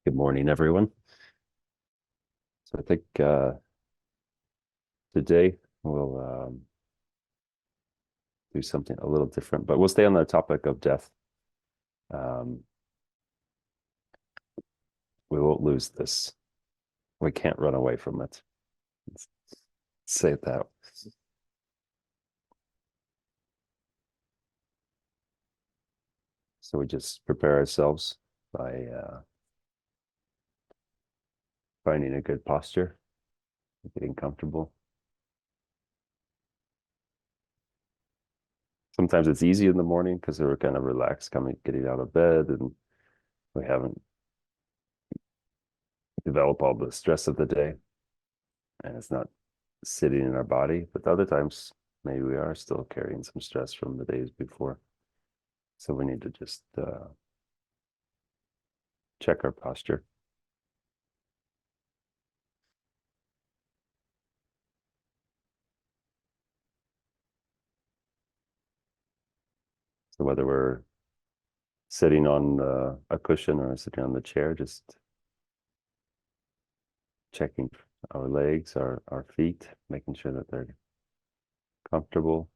Good morning, everyone. So I think today we'll do something a little different, but we'll stay on the topic of death. Um, we won't lose this. We can't run away from it. Let's say it that. So we just prepare ourselves by finding a good posture, getting comfortable. Sometimes it's easy in the morning because we're kind of relaxed, getting out of bed, and we haven't developed all the stress of the day, and it's not sitting in our body. But other times, maybe we are still carrying some stress from the days before. So we need to just check our posture. So whether we're sitting on a cushion or sitting on the chair, just checking our legs, our feet, making sure that they're comfortable.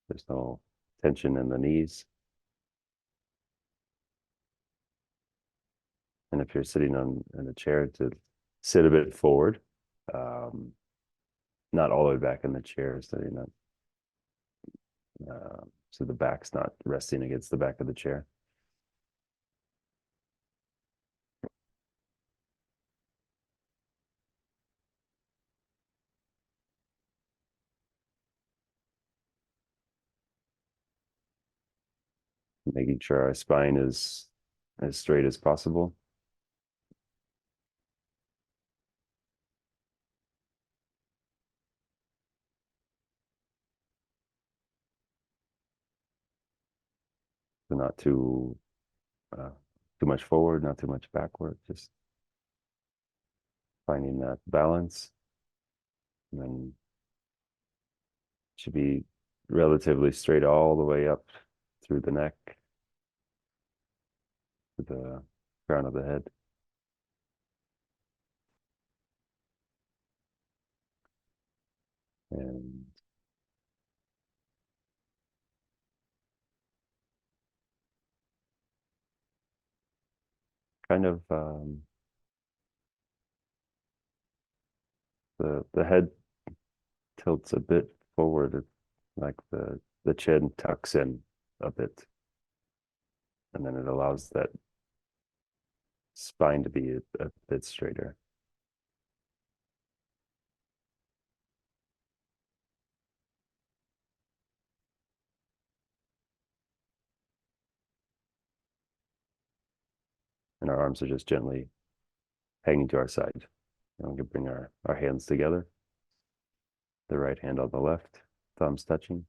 There's no tension in the knees. And if you're sitting in a chair, to sit a bit forward, um, not all the way back in the chair, so the back's not resting against the back of the chair. Making sure our spine is as straight as possible. So not uh, too much forward, not too much backward, just finding that balance. And then should be relatively straight all the way up through the neck to the crown of the head. And kind of the head tilts a bit forward, like the chin tucks in a bit, and then it allows that spine to be a bit straighter. And our arms are just gently hanging to our side. And we can bring our hands together, the right hand on the left, thumbs touching.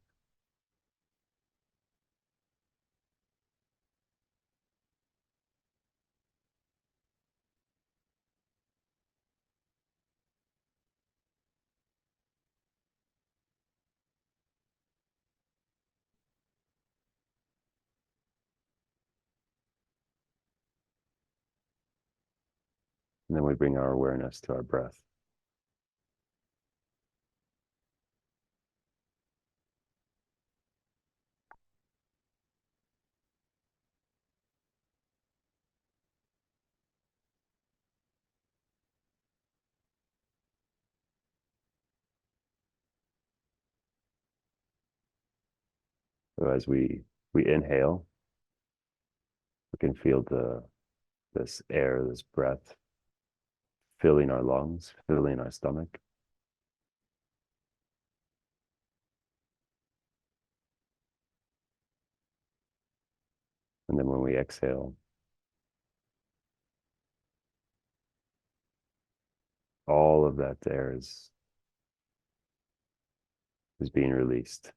And then we bring our awareness to our breath. So as we inhale, we can feel this air, this breath filling our lungs, filling our stomach. And then when we exhale, all of that air is being released.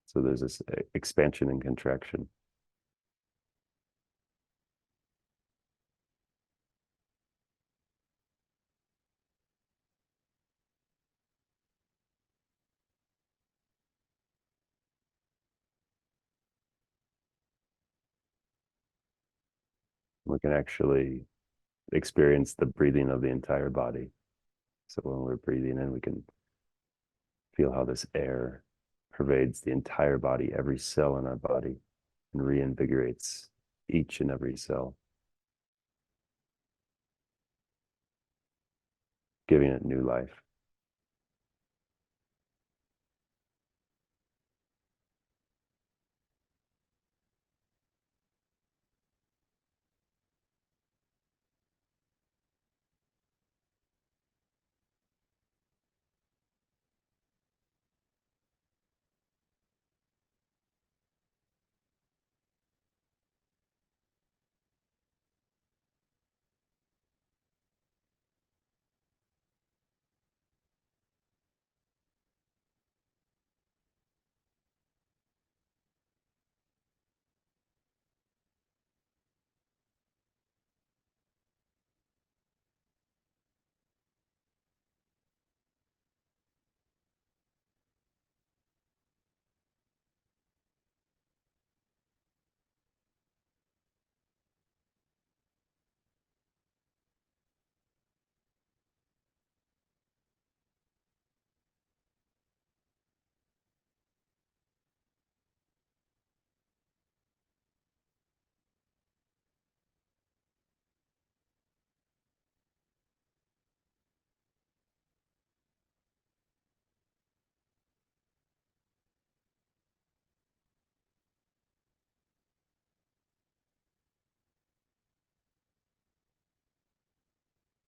So there's this expansion and contraction. We can actually experience the breathing of the entire body. So when we're breathing in, we can feel how this air pervades the entire body, every cell in our body, and reinvigorates each and every cell, giving it new life.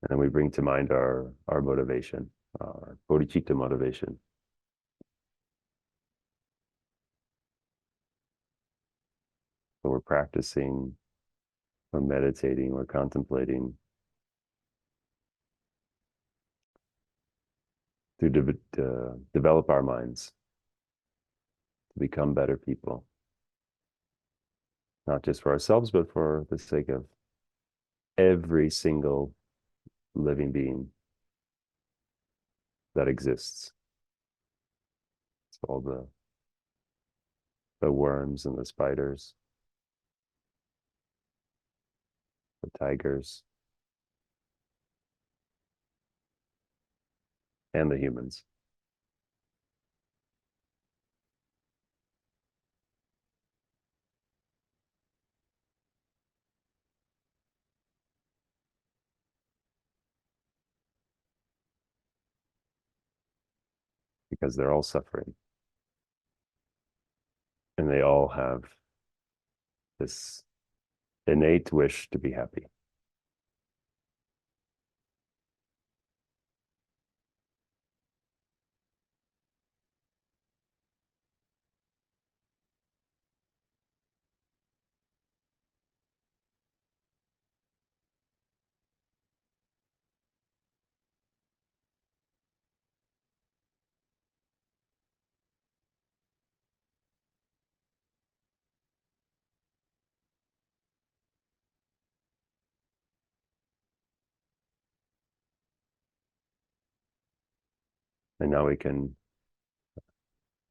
And then we bring to mind our motivation, our bodhicitta motivation. So we're practicing, we're meditating, we're contemplating to develop our minds, to become better people, not just for ourselves, but for the sake of every single living being that exists. It's all the worms and the spiders, the tigers, and the humans. Because they're all suffering. And they all have this innate wish to be happy. And now we can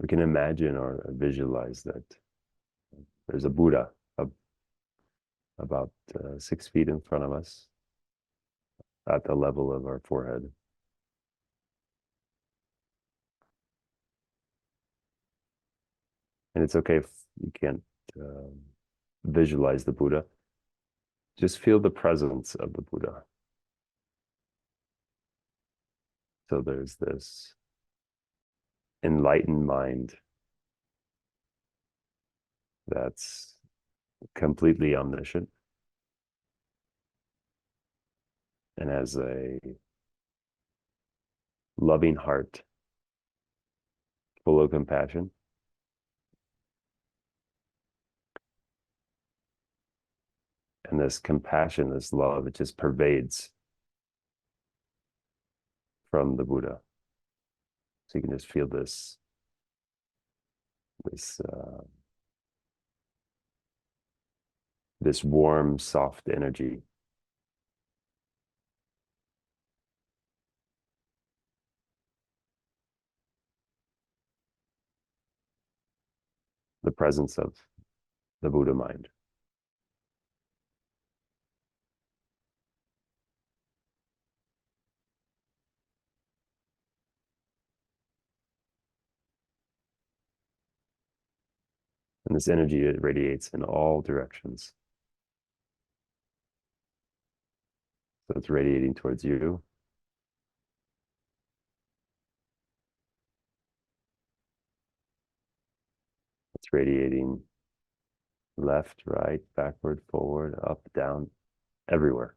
imagine or visualize that there's a Buddha about 6 feet in front of us at the level of our forehead. And it's okay if you can't visualize the Buddha. Just feel the presence of the Buddha. So there's this enlightened mind that's completely omniscient and has a loving heart full of compassion. And this compassion, this love, it just pervades from the Buddha. So you can just feel this this warm, soft energy. The presence of the Buddha mind. And this energy, it radiates in all directions. So it's radiating towards you. It's radiating left, right, backward, forward, up, down, everywhere.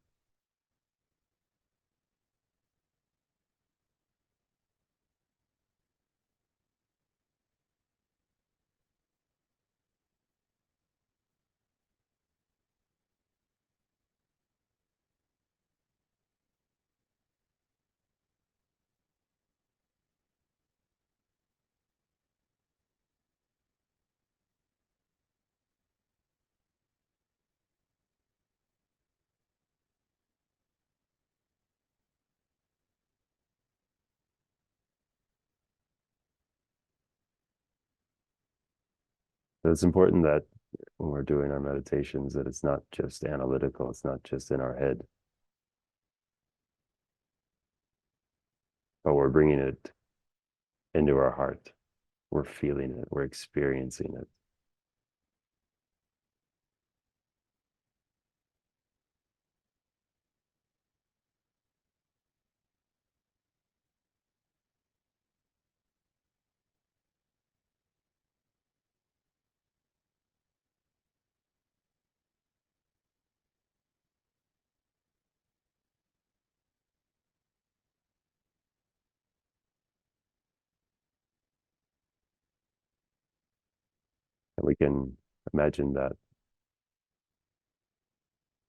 So it's important that when we're doing our meditations, that it's not just analytical, it's not just in our head, but we're bringing it into our heart. We're feeling it, we're experiencing it. And we can imagine that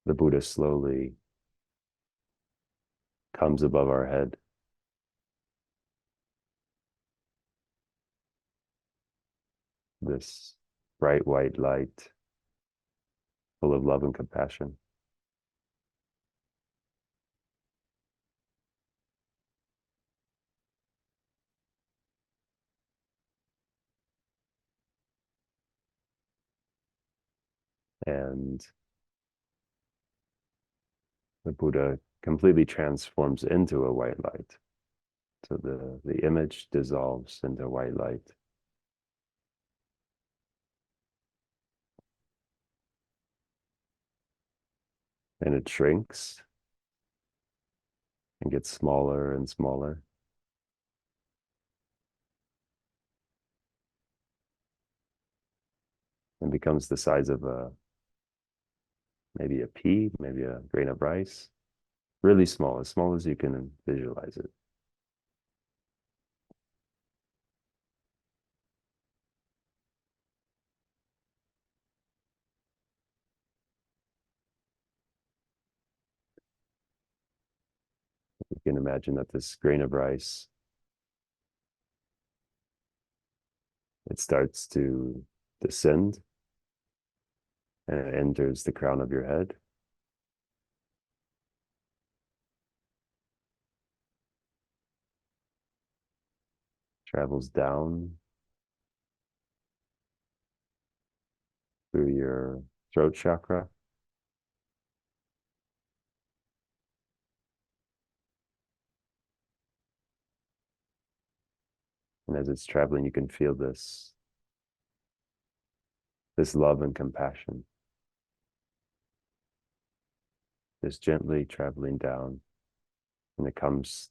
the Buddha slowly comes above our head. This bright white light, full of love and compassion. And the Buddha completely transforms into a white light. So the image dissolves into white light. And it shrinks and gets smaller and smaller. And becomes the size of maybe a pea, maybe a grain of rice. Really small as you can visualize it. You can imagine that this grain of rice, it starts to descend and it enters the crown of your head. Travels down through your throat chakra. And as it's traveling, you can feel this love and compassion, just gently traveling down, and it comes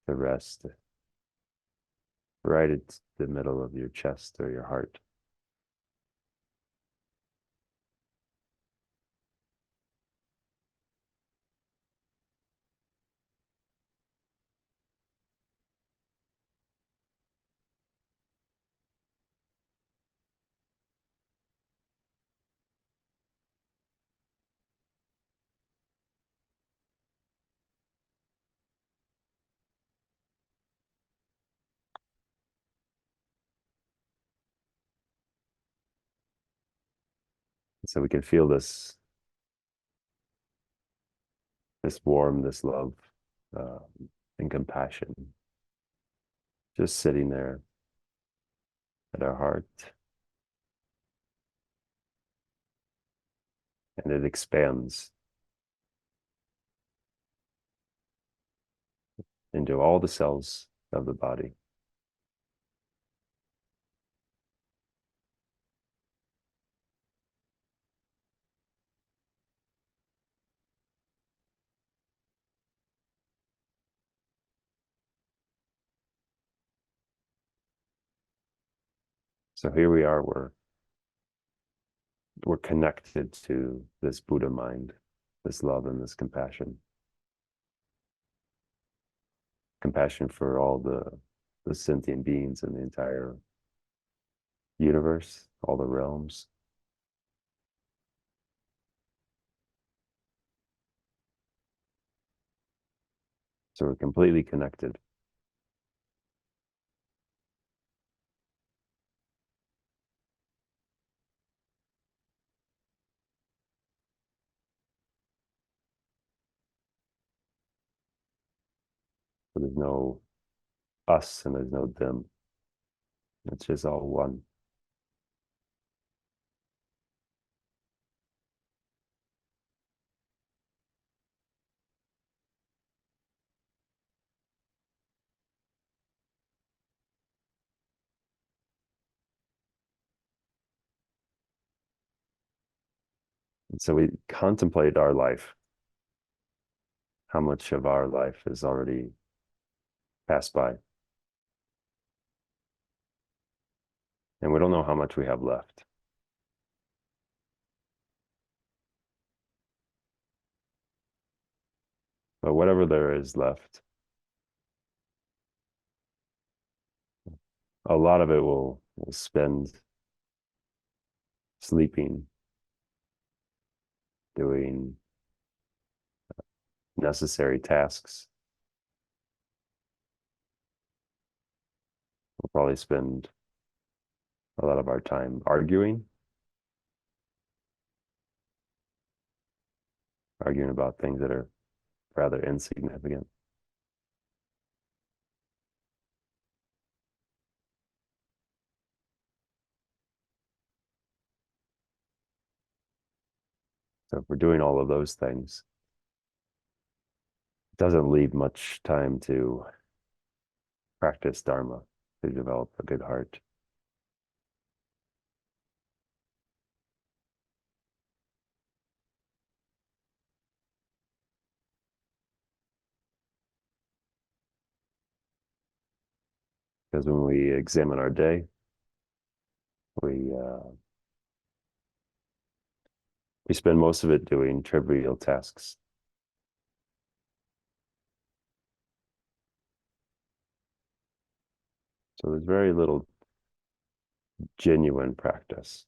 to rest right at the middle of your chest or your heart. So we can feel this warmth, this love, uh, and compassion, just sitting there at our heart, and it expands into all the cells of the body. So here we are, we're connected to this Buddha mind, this love and this compassion. Compassion for all the sentient beings in the entire universe, all the realms. So we're completely connected. So there's no us and there's no them. It's just all one. And so we contemplate our life, how much of our life is already passed by. And we don't know how much we have left. But whatever there is left, a lot of it will spend sleeping, doing necessary tasks. We'll probably spend a lot of our time arguing about things that are rather insignificant. So if we're doing all of those things, it doesn't leave much time to practice Dharma, to develop a good heart. Because when we examine our day, we we spend most of it doing trivial tasks. So there's very little genuine practice.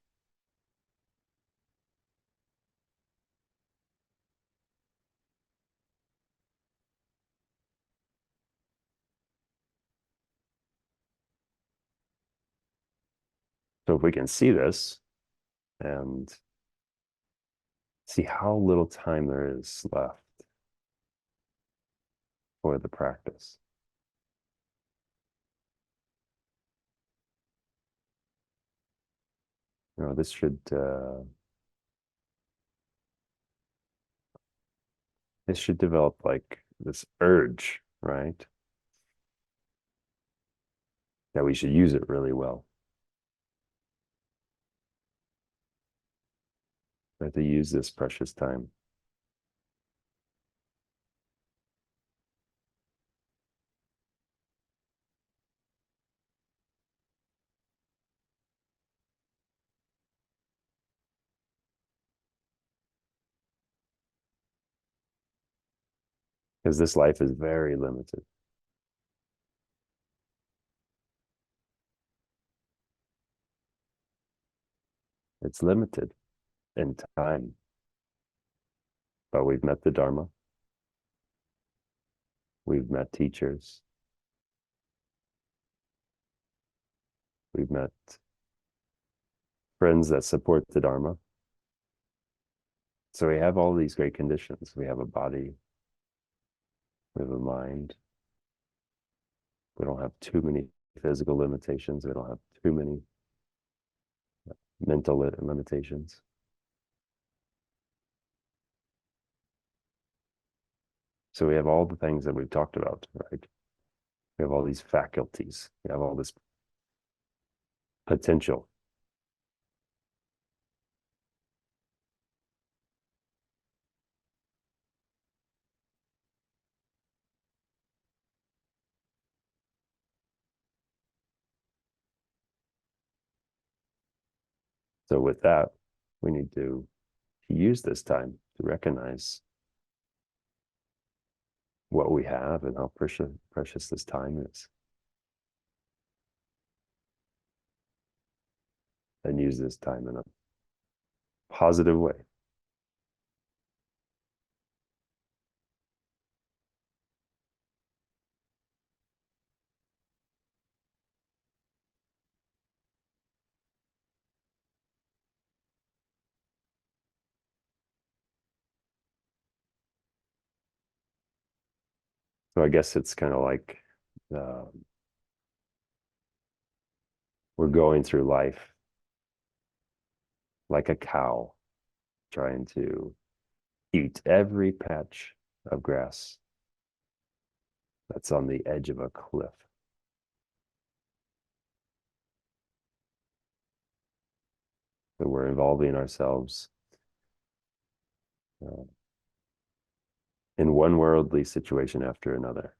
So if we can see this and see how little time there is left for the practice, this should develop like this urge, right? That we should use it really well. We have to use this precious time. Because this life is very limited. It's limited in time. But we've met the Dharma. We've met teachers. We've met friends that support the Dharma. So we have all these great conditions. We have a body. We have a mind. We don't have too many physical limitations. We don't have too many mental limitations. So we have all the things that we've talked about, right? We have all these faculties. We have all this potential. So with that, we need to use this time to recognize what we have and how precious this time is. And use this time in a positive way. So I guess it's kind of like uh, we're going through life like a cow, trying to eat every patch of grass that's on the edge of a cliff. So we're involving ourselves uh, in one worldly situation after another.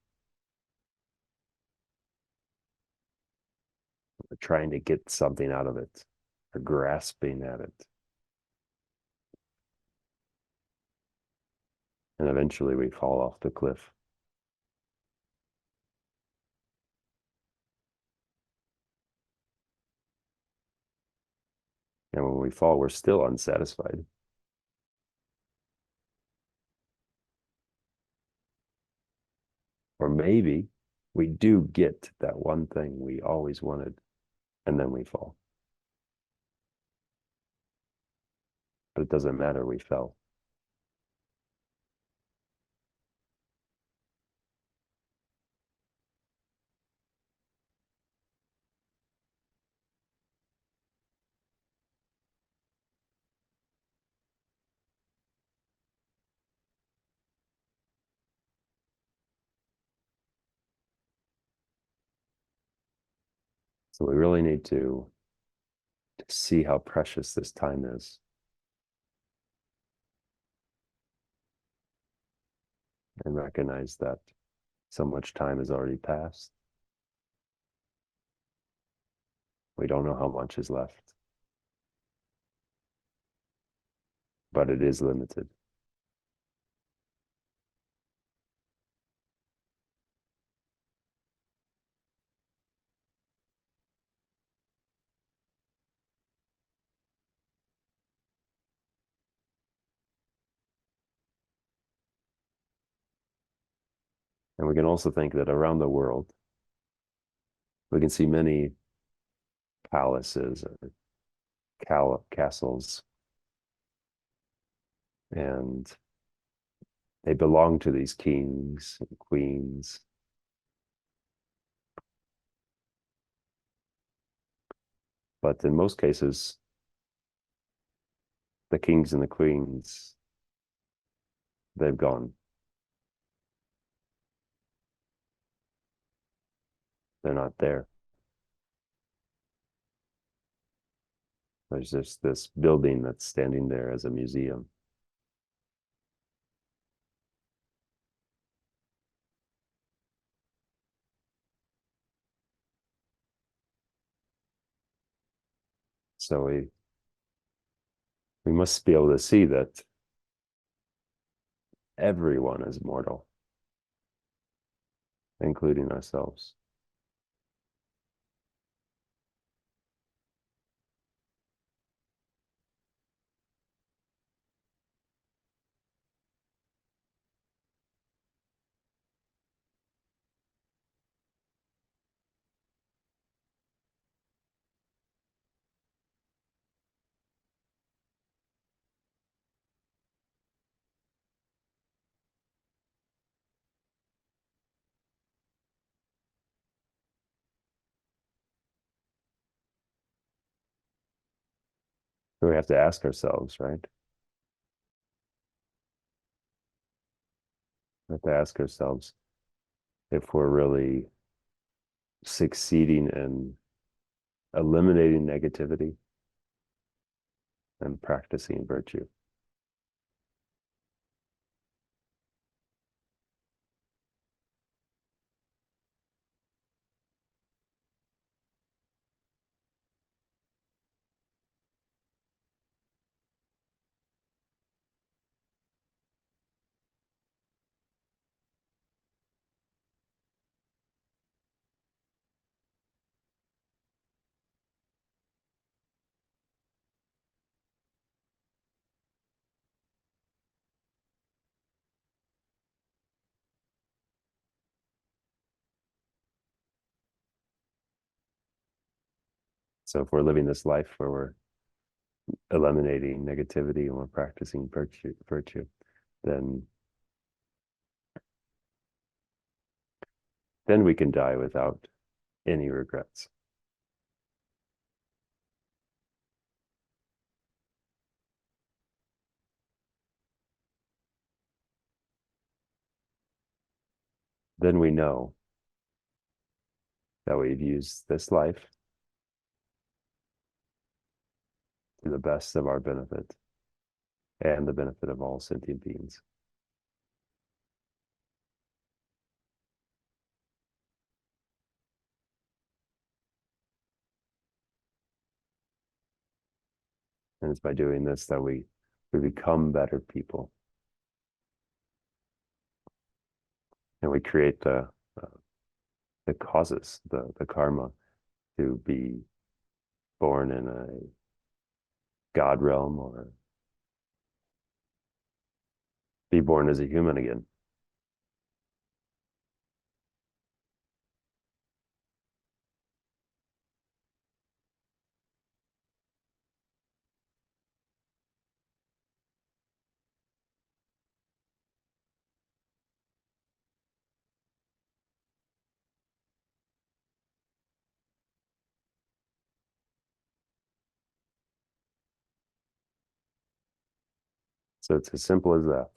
We're trying to get something out of it, or grasping at it. And eventually we fall off the cliff. And when we fall, we're still unsatisfied. Or maybe we do get that one thing we always wanted, and then we fall. But it doesn't matter, we fell. So we really need to see how precious this time is and recognize that so much time has already passed. We don't know how much is left, but it is limited. And we can also think that around the world, we can see many palaces or castles, and they belong to these kings and queens. But in most cases, the kings and the queens, they've gone. They're not there. There's just this building that's standing there as a museum. So we must be able to see that everyone is mortal, including ourselves. So we have to ask ourselves, right? We have to ask ourselves if we're really succeeding in eliminating negativity and practicing virtue. So if we're living this life where we're eliminating negativity and we're practicing virtue, then we can die without any regrets. Then we know that we've used this life to the best of our benefit and the benefit of all sentient beings. And it's by doing this that we become better people. And we create the causes, the karma to be born in a God realm or be born as a human again. So it's as simple as that.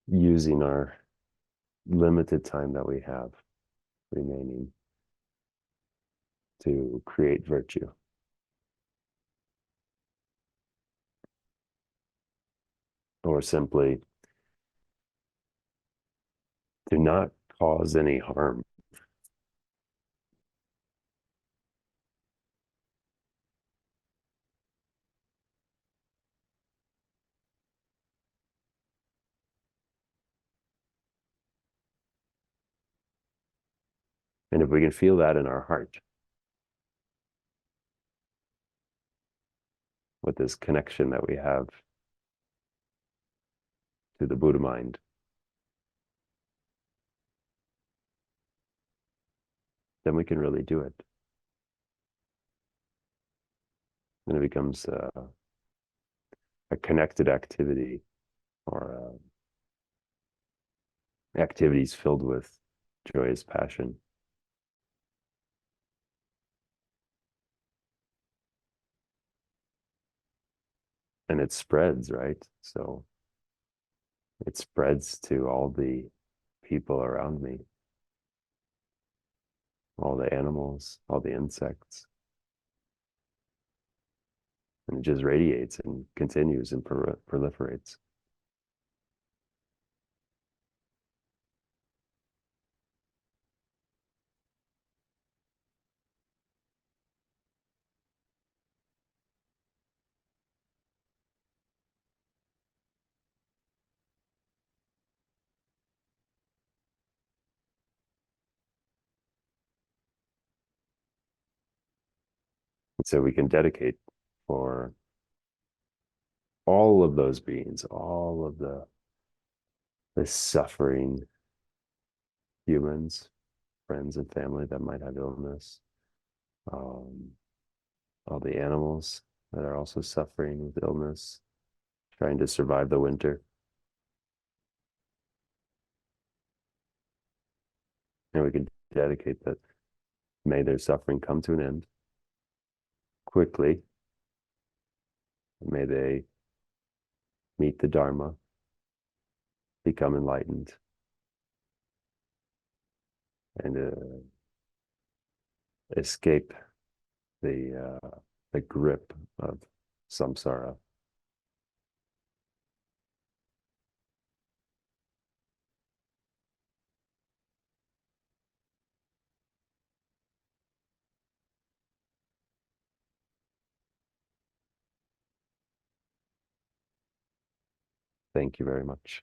Using our limited time that we have remaining to create virtue. Or simply to not cause any harm. And if we can feel that in our heart, with this connection that we have to the Buddha mind, then we can really do it. And it becomes a connected activity or activities filled with joyous passion. And it spreads, right? So it spreads to all the people around me, all the animals, all the insects. And it just radiates and continues and proliferates. And so we can dedicate for all of those beings, all of the suffering humans, friends and family that might have illness, um, all the animals that are also suffering with illness, trying to survive the winter. And we can dedicate that. May their suffering come to an end quickly. May they meet the Dharma, become enlightened, and escape the grip of samsara. Thank you very much.